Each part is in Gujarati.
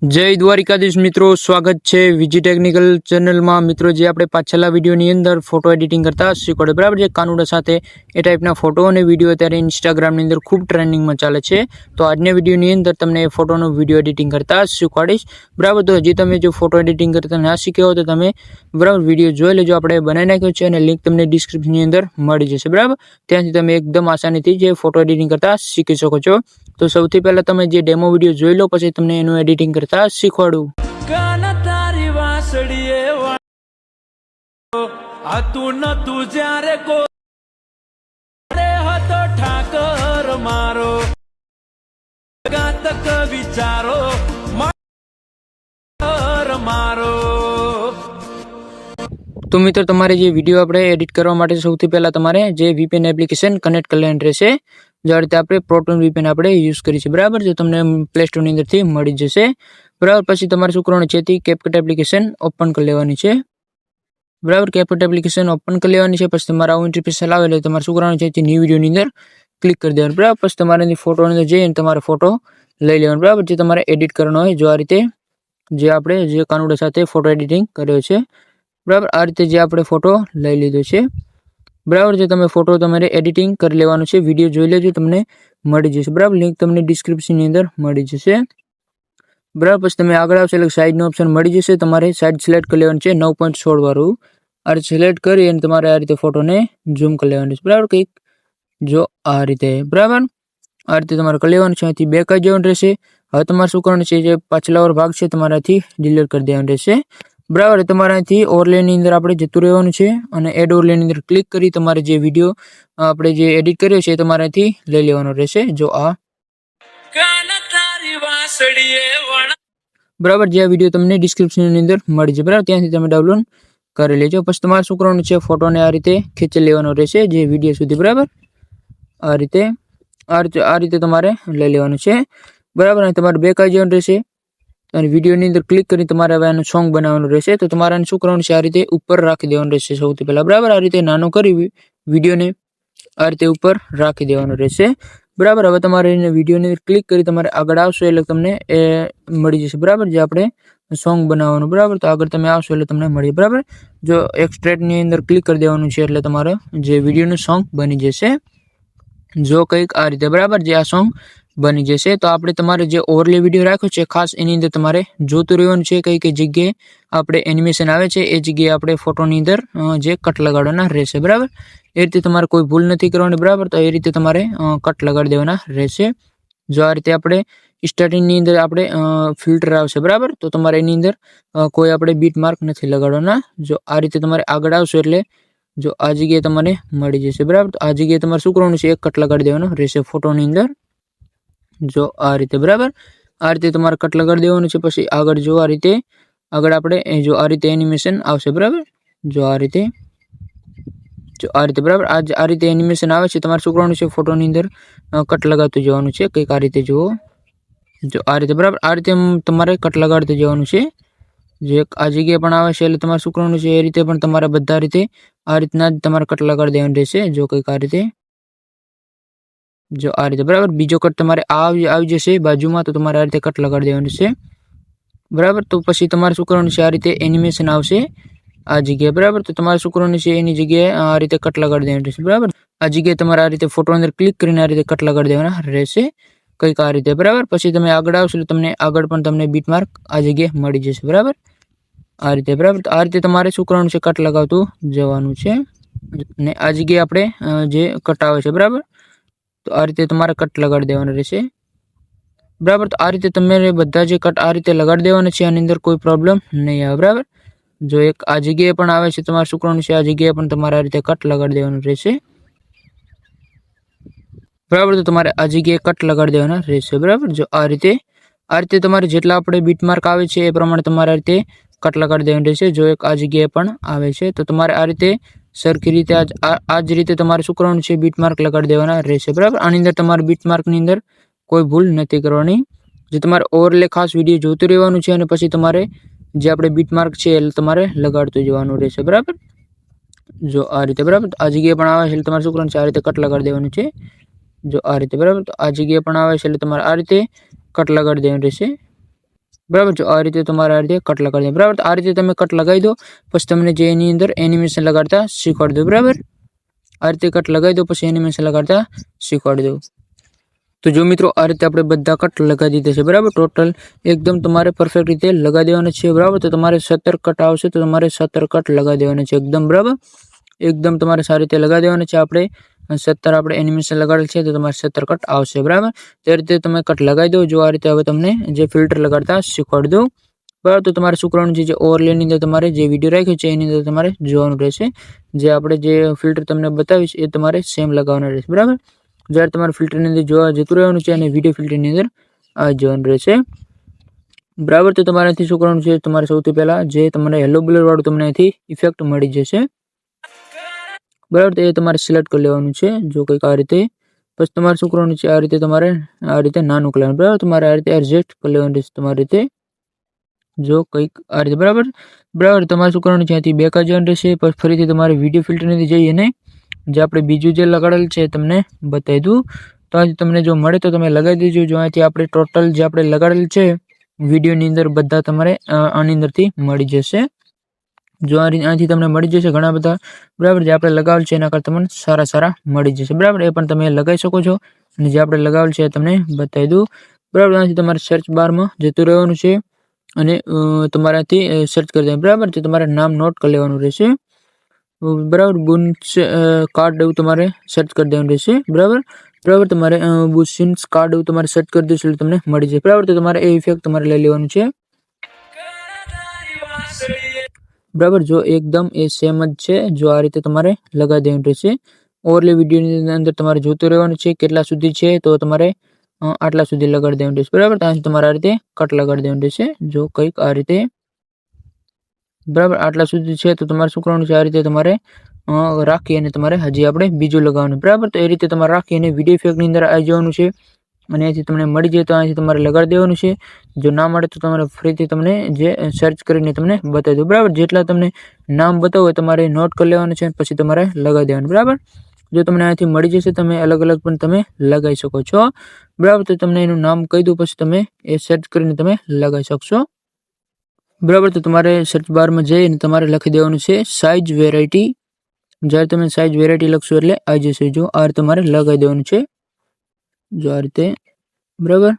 जय द्वारिकाधीश मित्रों, स्वागत है विजी टेक्निकल चेनल में। मित्रों, जे आपणे पाछला विडियोनी अंदर फोटो एडिटिंग करता शीखवाड्યું बराबर जे कानुडा साथे ए टाइपना फोटो अने विडियो अत्यारे इंस्टाग्रामनी अंदर खूब ट्रेंडिंग में चाले छे। तो आजना विडियोनी अंदर तमने फोटोनो विडियो एडिटिंग करता शीखवाડીશ बराबर। तो हजी तमे जो फोटो एडिटिंग करता ना शीख्या हो तो तमे बराबर विडियो जोई लेजो। आपणे बनावी नाख्यो छे अने लिंक तमने डिस्क्रिप्शननी अंदर मळी जशे बराबर। त्यांथी तमे एकदम आसानीथी जे फोटो एडिटिंग करता शीखी शको छो। तो सौथी पहला तमे जे डेमो विडियो जोई लो, पछी तमने एनुं एडिटिंग करता शीखवाडું। कान तारी वासड़ीए आतून तुझ्या रे को हतो ठाकर मारो गातक विचारो मारो। तो मित्रों, तमारे जे विडियो आपणे एडिट करवा माटे सौथी पहला तमारे जे VPN एप्लिकेशन कनेक्ट कर लेવાની રહેશે। जो रीते आपणे प्रोटॉन VPN आपणे यूज करी छे बराबर। जो तमने प्ले स्टोर ની અંદરથી મળી જશે बराबर। પછી તમારે શું કરવાનું છે તે CapCut એપ્લિકેશન ઓપન કરી લેવાની છે બરાબર। CapCut એપ્લિકેશન ઓપન કરી લેવાની છે। પછી તમારા આવું ઇન્ટરફેસ આવે એટલે તમારે શું કરવાનું છે તે ન્યૂ વિડિયોની અંદર ક્લિક કરી દેવાનું બરાબર। પછી તમારે ની ફોટોની અંદર જઈને તમારે ફોટો લઈ લેવાનો બરાબર। જે તમારે એડિટ કરવાનો હોય જો આ રીતે જે આપણે જે કાનુડા સાથે ફોટો એડિટિંગ કર્યો છે બરાબર। આ રીતે જે આપણે ફોટો લઈ લીધો છે बराबर। जो तमे फोटो तमारे एडिटिंग कर लेवानुं छे, विडियो जोई लेजो, तमने मळी जशे बराबर। लिंक तमने डिस्क्रिप्शन ની અંદર મળી જશે बराबर। પછી તમે આગળ આવશે એટલે સાઈડ નો ઓપ્શન મળી જશે। તમારે સાઈડ સિલેક્ટ કરી લેવાનું છે 9.16 વાળું। આ સિલેક્ટ કરી અને તમારે આ રીતે ફોટોને ઝૂમ કરી લેવાનું છે બરાબર। કંઈક જો આ રીતે બરાબર। આ રીતે તમારે કરી લેવાનું છે। અહીંથી બેક આવી જવાનું રહેશે। હવે તમારે શું કરવાનું છે જે પાછલા વાળો ભાગ છે તમારાથી ડિલીટ કરી દેવાનો રહેશે बराबर। તમારે અહીંથી ઓવરલે ની અંદર આપણે જતું રહેવાનું છે અને એડ ઓવરલે ની અંદર ક્લિક કરી તમારે જે વિડિયો આપણે જે એડિટ કર્યો છે તમારે અહીંથી લઈ લેવાનો રહેશે। જો આ कान तारी वासड़ीए बराबर। जे विडियो तमने डिस्क्रिप्शन ની અંદર મળી જશે बराबर। ત્યાંથી તમે ડાઉનલોડ કરી લેજો। પછી તમારે શું કરવાનું છે ફોટોને આ રીતે ખેંચી લેવાનો રહેશે જે વિડિયો સુધી બરાબર। આ રીતે તમારે લઈ લેવાનું છે બરાબર। અને તમારે બેક આવી જવાનું રહેશે અને વિડિયોની અંદર ક્લિક કરી તમારે હવે આનું સોંગ બનાવવાનું રહેશે। તો તમારે શું કરવાનું છે આ રીતે ઉપર રાખી દેવાનું રહેશે સૌથી પહેલા બરાબર। આ રીતે નાનો કરી વિડિયોને આ રીતે ઉપર રાખી દેવાનો રહેશે बराबर। હવે તમારે એને વિડિયોની અંદર ક્લિક કરી તમારે આગળ આવશો એટલે તમને એ મળી જશે બરાબર। જે આપણે સોંગ બનાવવાનું બરાબર। તો આગળ તમે આવશો એટલે તમને મળી બરાબર। જો એક્સટ્રેક્ટ ની અંદર ક્લિક કરી દેવાનું છે એટલે તમારે જે વિડિયોનું સોંગ બની જશે જો કંઈક આ રીતે બરાબર। જે આ સોંગ બની જશે તો આપણે તમારે જે ઓવરલે વિડિયો રાખ્યો છે ખાસ એની અંદર તમારે જોતું રહેવાનું છે કઈ કઈ જગ્યાએ આપણે એનિમેશન આવે છે એ જગ્યાએ આપણે ફોટોની અંદર જે કટ લગાડવાના રહેશે બરાબર। એ રીતે તમારે કોઈ ભૂલ નથી કરવાની બરાબર। તો એ રીતે તમારે કટ લગાડી દેવાના રહેશે। જો આ રીતે આપણે સ્ટાર્ટિંગ ની અંદર આપણે ફિલ્ટર આવશે બરાબર। તો તમારે એની અંદર કોઈ આપણે બીટ માર્ક નથી લગાડવાના। જો આ રીતે તમારે આગળ આવશો એટલે જો આ જગ્યાએ તમને મળી જશે બરાબર। તો આ જગ્યાએ તમારે શું કરવાનું છે એક કટ લગાડી દેવાનો રહેશે ફોટોની અંદર જો આ રીતે બરાબર। આ રીતે તમારે કટ લગાડી દેવાનું છે। પછી આગળ જો આ રીતે આગળ આપણે જો આ રીતે એનિમેશન આવશે બરાબર। જો આ રીતે બરાબર। આ રીતે એનિમેશન આવે છે તમારે શું કરવાનું છે ફોટોની અંદર કટ લગાડતું જવાનું છે કંઈક આ રીતે જુઓ જો આ રીતે બરાબર। આ રીતે તમારે કટ લગાડતું જવાનું છે જે આ જગ્યાએ પણ આવે છે એટલે તમારે શું કરવાનું છે એ રીતે પણ તમારે બધા રીતે આ રીતના જ તમારે કટ લગાડી દેવાનું રહેશે જો કંઈક આ રીતે જો આ રીતે બરાબર। બીજો કટ તમારે આવી જશે બાજુમાં તો તમારે આ રીતે કટ લગાડી દેવાનું છે બરાબર। તો પછી તમારે શું કરવાનું છે આ રીતે એનિમેશન આવશે આ જગ્યાએ બરાબર। તો તમારે શું કરવાનું છે એની જગ્યાએ આ રીતે કટ લગાડી દેવાનું રહેશે બરાબર। આ જગ્યાએ તમારે આ રીતે ફોટો અંદર ક્લિક કરીને આ રીતે કટ લગાડી દેવાના રહેશે કંઈક આ રીતે બરાબર। પછી તમે આગળ આવશો એટલે તમને આગળ પણ તમને બીટ માર્ક આ જગ્યાએ મળી જશે બરાબર। આ રીતે બરાબર। તો આ રીતે તમારે શું કરવાનું છે કટ લગાવતું જવાનું છે અને આ જગ્યાએ આપણે જે કટ આવે છે બરાબર। તો આ રીતે તમારે કટ લગાડી દેવાના રહેશે બરાબર। તો આ રીતે તમારે બધા જે કટ આ રીતે લગાડી દેવાના છે આની અંદર કોઈ પ્રોબ્લેમ નહીં આવે બરાબર। જો એક આ જગ્યાએ પણ આવે છે તમારે શું કરવાનું છે આ જગ્યાએ પણ તમારે આ રીતે કટ લગાડી દેવાનું રહેશે બરાબર। તો તમારે આ જગ્યાએ કટ લગાડી દેવાના રહેશે બરાબર। જો આ રીતે તમારે જેટલા આપણે બીટ માર્ક આવે છે એ પ્રમાણે તમારે આ રીતે કટ લગાડી દેવાનું રહેશે જો એક આ જગ્યાએ પણ આવે છે તો તમારે આ રીતે સરખી રીતે આ જ રીતે તમારે શું કરવાનું છે બીટ માર્ક લગાડી દેવાના રહેશે બરાબર। આની અંદર તમારે બીટ માર્કની અંદર કોઈ ભૂલ નથી કરવાની। જે તમારે ઓવરલે ખાસ વિડીયો જોતું રહેવાનું છે અને પછી તમારે જે આપણે બીટ માર્ક છે એ તમારે લગાડતું જવાનું રહેશે બરાબર। જો આ રીતે બરાબર। આ જગ્યાએ પણ આવે છે એટલે તમારે શું કરવાનું છે આ રીતે કટ લગાડી દેવાનું છે જો આ રીતે બરાબર। તો આ જગ્યાએ પણ આવે છે એટલે તમારે આ રીતે કટ લગાડી દેવાનું રહેશે બરાબર. જો આ રીતે તમારે આ રીતે કટ લગાડી દો. બરાબર. તો આ રીતે તમે કટ લગાવી દો, પછી તમને જે એની અંદર એનિમેશન લગાડતા શીખવાડી દો. બરાબર. આ રીતે કટ લગાવી દો, પછી એનિમેશન લગાડતા શીખવાડી દો. તો જો મિત્રો આ રીતે આપણે બધા કટ લગાવી દીધા છે. બરાબર. ટોટલ એકદમ તમારે પરફેક્ટ રીતે લગાવી દેવાના છે. બરાબર. તો તમારે 17 કટ આવશે, તો તમારે 17 કટ લગાવી દેવાના છે એકદમ. બરાબર. એકદમ તમારે સારી રીતે લગાવી દેવાના છે. આપણે 17 આપણે એનિમેશન લગાડેલ છે, તો તમારે 17 કટ આવશે. બરાબર. તે રીતે તમે કટ લગાવી દો. જો આ રીતે હવે તમને જે ફિલ્ટર લગાડતા શીખવાડી દો. બરાબર. તો તમારે શુક્રવાનું જે ઓવરલેની અંદર તમારે જે વિડીયો રાખ્યો છે એની અંદર તમારે જોવાનું રહેશે. જે આપણે જે ફિલ્ટર તમને બતાવીશ એ તમારે સેમ લગાવવાના રહેશે. બરાબર. જ્યારે તમારે ફિલ્ટરની અંદર જોવા જતું રહેવાનું છે અને વિડીયો ફિલ્ટરની અંદર આવી જવાનું રહેશે. બરાબર. તો તમારે અહીંથી શું કરવાનું છે, તમારે સૌથી પહેલા જે તમારે યલો બ્લર વાળું તમને અહીંથી ઇફેક્ટ મળી જશે. બરાબર. તો એ તમારે સિલેક્ટ કરી લેવાનું છે. જો કંઈક આ રીતે પછી તમારે શું કરવાનું છે, આ રીતે તમારે આ રીતે નાનું કરી લેવાનું. બરાબર. તમારે આ રીતે એડજસ્ટ કરી લેવાનું રહેશે તમારી રીતે. જો કંઈક આ રીતે. બરાબર. બરાબર. તમારે શું કરવાનું છે, અહીંથી બેક જવાનું રહેશે. પછી ફરીથી તમારે વિડીયો ફિલ્ટરની જઈએ ને જે આપણે બીજું જે લગાડેલ છે તમને બતાવી દઉં. તો અહીંથી તમને જો મળે તો તમે લગાવી દેજો. જો અહીંથી આપણે ટોટલ જે આપણે લગાડેલ છે વિડીયોની અંદર બધા તમારે આની અંદરથી મળી જશે. જો અહીંથી તમને મળી જશે ઘણા બધા. બરાબર. જે આપણે લગાવેલ છે એના કરતાં તમને સારા મળી જશે. બરાબર. એ પણ તમે લગાવી શકો છો. અને જે આપણે લગાવેલ છે એ તમને બતાવી દઉં. બરાબર. અહીંથી તમારે સર્ચ બારમાં જતું રહેવાનું છે અને તમારાથી સર્ચ કરી દેવાનું. બરાબર. તો તમારે નામ નોટ કરી લેવાનું રહેશે. બરાબર. બુન્સ કાર્ડ એવું તમારે સર્ચ કરી દેવાનું રહેશે. બરાબર. બરાબર. તમારે બુન્સ કાર્ડ એવું તમારે સર્ચ કરી દેશો એટલે તમને મળી જાય. બરાબર. તો તમારે એ ઇફેક્ટ તમારે લઈ લેવાનું છે. બરાબર. જો એકદમ એ સેમ જ છે. જો આ રીતે તમારે લગાવી દેવાનું રહેશે. ઓવરલે વિડીયોની અંદર તમારે જોતું રહેવાનું છે કેટલા સુધી છે, તો તમારે આટલા સુધી લગાડી દેવાનું રહેશે. બરાબર. ત્યાંથી તમારે આ રીતે કટ લગાડી દેવાનું રહેશે. જો કંઈક આ રીતે. બરાબર. આટલા સુધી છે તો તમારે શું કરવાનું છે, આ રીતે તમારે રાખી અને તમારે હજી આપણે બીજું લગાવવાનું. બરાબર. તો એ રીતે તમારે રાખી અને વિડીયો ઇફેક્ટની અંદર આવી જવાનું છે અને અહીંથી તમને મળી જાય તો અહીંથી તમારે લગાડી દેવાનું છે. જો ના મળે તો તમારે ફરીથી તમને જે સર્ચ કરીને તમને બતાવી દો. બરાબર. જેટલા તમને નામ બતાવો એ તમારે નોટ કરી લેવાનું છે પછી તમારે લગાવી દેવાનું. બરાબર. જો તમને અહીંથી મળી જશે તમે અલગ અલગ પણ તમે લગાવી શકો છો. બરાબર. તો તમને એનું નામ કહી દઉં પછી તમે એ સર્ચ કરીને તમે લગાવી શકશો. બરાબર. તો તમારે સર્ચ બારમાં જઈને તમારે લખી દેવાનું છે સાઇઝ વેરાયટી. જ્યારે તમે સાઇઝ વેરાયટી લખશો એટલે આવી જશે. જો આ રીતે તમારે લગાવી દેવાનું છે. જો આ રીતે. બરાબર.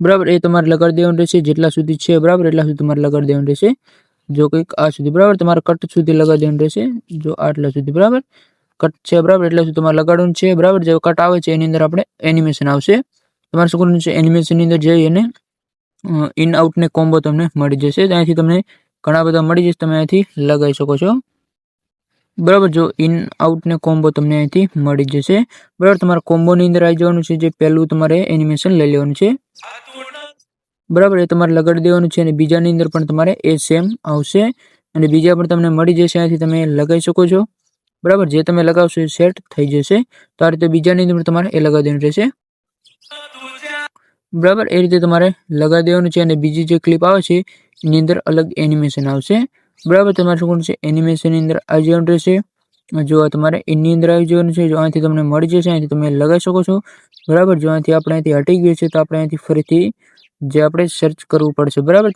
બરાબર. એ તમારે લગાડી દેવાનું રહેશે જેટલા સુધી છે. બરાબર. એટલા સુધી તમારે લગાડી દેવાનું રહેશે. જો કંઈક આ સુધી. બરાબર. તમારે કટ સુધી લગાડી દેવાનું રહેશે. જો આટલા સુધી. બરાબર. કટ છે. બરાબર. એટલા સુધી તમારે લગાડવાનું છે. બરાબર. જે કટ આવે છે એની અંદર આપણે એનિમેશન આવશે. તમારે શું કરવાનું છે, એનિમેશનની અંદર જઈ અને ઇન આઉટને કોમ્બો તમને મળી જશે. ત્યાંથી તમને ઘણા બધા મળી જશે. તમે અહીંથી લગાવી શકો છો. બરાબર. જો ઇન આઉટને કોમ્બો તમને અહીંથી મળી જશે. બરાબર. તમારે કોમ્બોની અંદર આવી જવાનું છે. જે પહેલું તમારે એનિમેશન લઈ લેવાનું છે. બરાબર. એ તમારે લગાડી દેવાનું છે અને બીજાની અંદર પણ તમારે એ સેમ આવશે અને બીજા પણ તમને મળી જશે. અહીંથી તમે લગાવી શકો છો. બરાબર. જે તમે લગાવશો એ સેટ થઈ જશે. તો આ રીતે બીજાની અંદર તમારે એ લગાવી દેવાનું રહેશે. બરાબર. એ રીતે તમારે લગાવી દેવાનું છે અને બીજી જે ક્લિપ આવે છે એની અંદર અલગ એનિમેશન આવશે. બરાબર. તમારે શું કરવાનું છે, એનિમેશનની અંદર આવી જવાનું રહેશે. જો તમારે એની અંદર આવી જવાનું છે. જો અહીંથી તમને મળી જશે, અહીંથી તમે લગાવી શકો છો. બરાબર. જો અહીંથી આપણે અહીંથી હટી ગયું છે તો આપણે અહીંથી ફરીથી જે આપણે સર્ચ કરવું પડશે. બરાબર.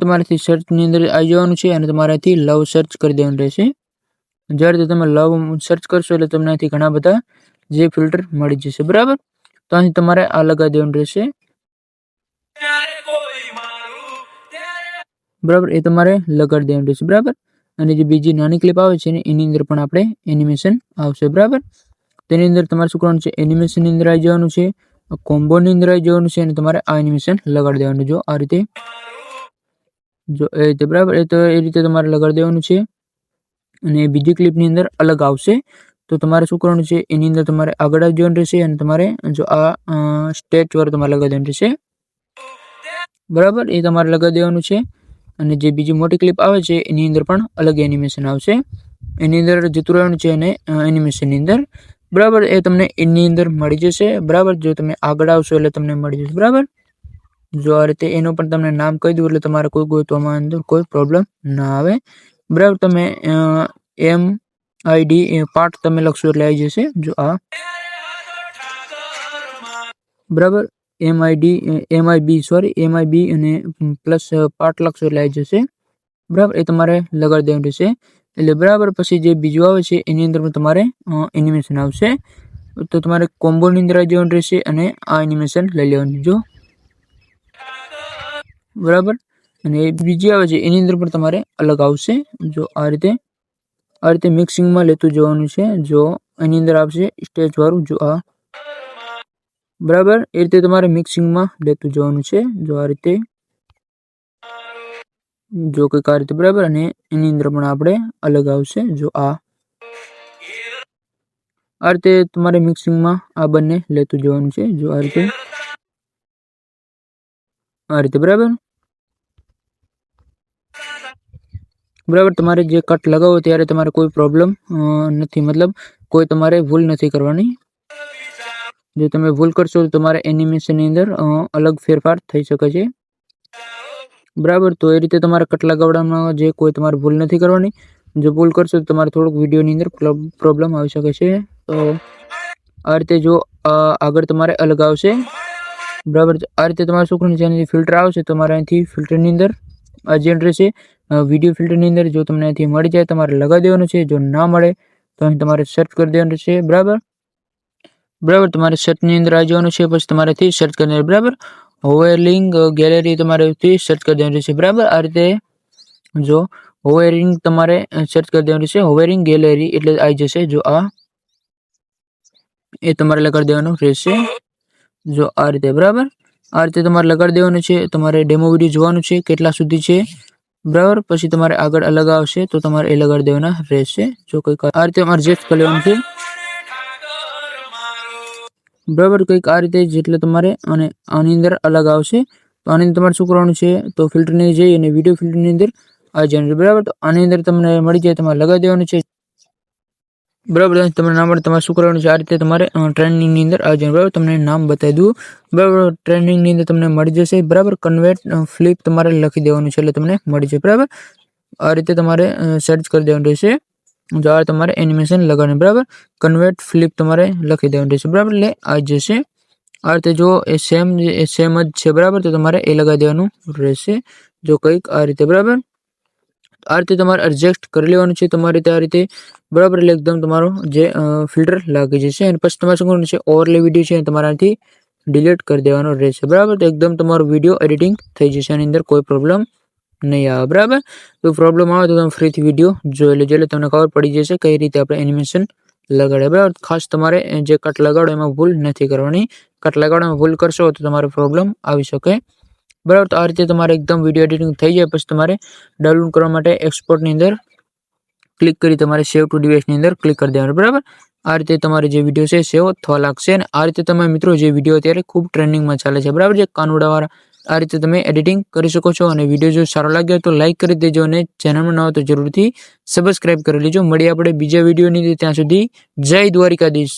તમારેથી સર્ચની અંદર આવી જવાનું છે અને તમારે અહીંથી લવ સર્ચ કરી દેવાનું રહેશે. જ્યારે તમે લવ સર્ચ કરશો એટલે તમને અહીંથી ઘણા બધા જે ફિલ્ટર મળી જશે. બરાબર. તો અહીં તમારે આ લગાવી દેવાનું રહેશે. બરાબર. એ તમારે લગાડી દેવાનું રહેશે. બરાબર. અને જે બીજી નાની ક્લિપ આવે છે ને એની અંદર પણ આપણે એનિમેશન આવશે. બરાબર. તેની અંદર તમારે શું કરવાનું છે, એનિમેશનની અંદર આવી જવાનું છે, કોમ્બોની અંદર આવી જવાનું છે અને તમારે આ એનિમેશન લગાડી દેવાનું. જો આ રીતે. જો એ રીતે. બરાબર. એ રીતે તમારે લગાડી દેવાનું છે અને બીજી ક્લિપની અંદર અલગ આવશે. તો તમારે શું કરવાનું છે, એની અંદર તમારે આગળ આવી જવાનું રહેશે અને તમારે જો આ સ્ટેચ વાળું તમારે લગાવી દેવાનું રહેશે. બરાબર. એ તમારે લગાવી દેવાનું છે અને જે બીજી મોટી ક્લિપ આવે છે એની અંદર પણ અલગ એનિમેશન આવશે. એની અંદર જતું રહેવાનું છે અને એનિમેશનની અંદર. બરાબર. એ તમને એની અંદર મળી જશે. બરાબર. જો તમે આગળ આવશો એટલે તમને મળી જશે. બરાબર. જો આ રીતે એનું પણ તમને નામ કહી દઉં એટલે તમારે કોઈ ગોતવામાં અંદર કોઈ પ્રોબ્લેમ ના આવે. બરાબર. તમે MID પાર્ટ તમે લખશો એટલે આવી જશે. જો આ બરાબર. MIB અને પ્લસ પાર્ટ લખશો એટલે આવી જશે. બરાબર, એ તમારે લગાડી દેવાનું રહેશે. એટલે બરાબર, પછી જે બીજું આવે છે એની અંદર પણ તમારે એનિમેશન આવશે. તો તમારે કોમ્બોની અંદર આવી જવાનું રહેશે અને આ એનિમેશન લઈ લેવાનું જો. બરાબર, અને એ બીજી આવે છે એની અંદર પણ તમારે અલગ આવશે. જો આ રીતે મિક્સિંગમાં લેતું જવાનું છે. જો એની અંદર આવશે સ્ટેજ વાળું, જો આ. બરાબર, એ રીતે તમારે મિક્સિંગમાં લેતું જવાનું છે. જો આ રીતે, જો કંઈક આ રીતે. બરાબર, અને એની અંદર પણ આપણે અલગ આવશે. જો આ રીતે તમારે મિક્સિંગમાં આ બંને લેતું જવાનું છે. જો આ રીતે, બરાબર. તમારે જે કટ લગાવો ત્યારે તમારે કોઈ પ્રોબ્લેમ નથી, મતલબ કોઈ તમારે ભૂલ નથી કરવાની. જો તમે ભૂલ કરશો તો તમારે એનિમેશનની અંદર અલગ ફેરફાર થઈ શકે છે. બરાબર, તો એ રીતે તમારે કટ લગાવવામાં જે કોઈ તમારે ભૂલ નથી કરવાની. જો ભૂલ કરશો તો તમારે થોડુંક વિડીયોની અંદર પ્રોબ્લેમ આવી શકે છે. તો આ રીતે જો આગળ તમારે અલગ આવશે. બરાબર, આ રીતે તમારા છોકરાની જેનાથી ફિલ્ટર આવશે તમારે અહીંથી ફિલ્ટરની અંદર અર્જન્ટ રહેશે. વિડીયો ફિલ્ટરની અંદર જો તમને અહીંથી મળી જાય તમારે લગાવી દેવાનું છે. જો ના મળે તો અહીં તમારે સર્ચ કરી દેવાનું છે. બરાબર, તમારે સર્ચની અંદર આવી જવાનું છે. પછી તમારેથી સર્ચ કરી દેવાનું. બરાબર, હોવરિંગ ગેલેરી તમારેથી સર્ચ કરી દેવાનું રહેશે. બરાબર, આ રીતે જો હોવરિંગ તમારે સર્ચ કરી દેવાનું રહેશે. હોવરિંગ ગેલેરી એટલે આવી જશે. જો આ એ તમારે લગાડી દેવાનું રહેશે. જો આ રીતે. બરાબર, આ રીતે તમારે લગાડી દેવાનું છે. તમારે ડેમો વિડીયો જોવાનું છે કેટલા સુધી છે. બરાબર, પછી તમારે આગળ અલગ આવશે તો તમારે એ લગાડી દેવાના રહેશે. જો કંઈક આ રીતે તમારે જેટ કરી લેવાનું છે. બરાબર, કંઈક આ રીતે જેટલે તમારે અને આની અંદર અલગ આવશે. તો આની અંદર તમારે શું કરવાનું છે, તો ફિલ્ટરની જઈ અને વિડીયો ફિલ્ટરની અંદર આવી જવાનું. બરાબર, તો આની અંદર તમને મળી જાય તમારે લગાવી દેવાનું છે. બરાબર, તમને નામ મળે તમારે શું કરવાનું છે, આ રીતે તમારે ટ્રેનિંગની અંદર આવી જવાનું. બરાબર, તમને નામ બતાવી દઉં. બરાબર, ટ્રેનિંગની અંદર તમને મળી જશે. બરાબર, કન્વર્ટ ફ્લિપ તમારે લખી દેવાનું છે એટલે તમને મળી જાય. બરાબર, આ રીતે તમારે સર્ચ કરી દેવાનું રહેશે. જો આ તમારે એનિમેશન લગાવવાનું. બરાબર, કન્વર્ટ ફ્લિપ તમારે લખી દેવાનું રહેશે. બરાબર, એટલે આવી જશે. આ રીતે જો એ સેમ જ છે. બરાબર, તો તમારે એ લગાવી દેવાનું રહેશે. જો કંઈક આ રીતે. બરાબર, આ રીતે તમારે એડજસ્ટ કરી લેવાનું છે તમારી રીતે આ રીતે. બરાબર, એટલે એકદમ તમારો જે ફિલ્ટર લાગી જશે. અને પછી તમારે શું કરવાનું છે, ઓવરલે વિડીયો છે તમારાથી ડિલીટ કરી દેવાનો રહેશે. બરાબર, તો એકદમ તમારો વિડીયો એડિટિંગ થઈ જશે. આની અંદર કોઈ પ્રોબ્લેમ નહીં આવે. બરાબર, તો પ્રોબ્લેમ આવે તો તમે ફરીથી વિડીયો જોઈ લેજો એટલે તમને ખબર પડી જશે કઈ રીતે આપણે એનિમેશન લગાડે. બરાબર, ખાસ તમારે જે કટ લગાડો એમાં ભૂલ નથી કરવાની. કટ લગાડવામાં ભૂલ કરશો તો તમારે પ્રોબ્લેમ આવી શકે. બરાબર, તો આ રીતે તમારે એકદમ વિડીયો એડિટિંગ થઈ જાય. પછી તમારે ડાઉનલોડ કરવા માટે એક્સપોર્ટની અંદર ક્લિક કરી તમારે સેવ ટુ ડિવાઇસની અંદર ક્લિક કરી દેવાનું. બરાબર, આ રીતે તમારે જે વિડીયો છે સેવ થવા લાગશે. અને આ રીતે તમે મિત્રો જે વિડીયો અત્યારે ખૂબ ટ્રેન્ડિંગમાં ચાલે છે. બરાબર, જે કાનુડાવાળા, આ રીતે તમે એડિટિંગ કરી શકો છો. અને વિડીયો જો સારો લાગ્યો તો લાઇક કરી દેજો અને ચેનલમાં ન હોય તો જરૂરથી સબસ્ક્રાઇબ કરી લેજો. મળીએ આપણે બીજા વિડીયોની. ત્યાં સુધી જય દ્વારિકાધીશ.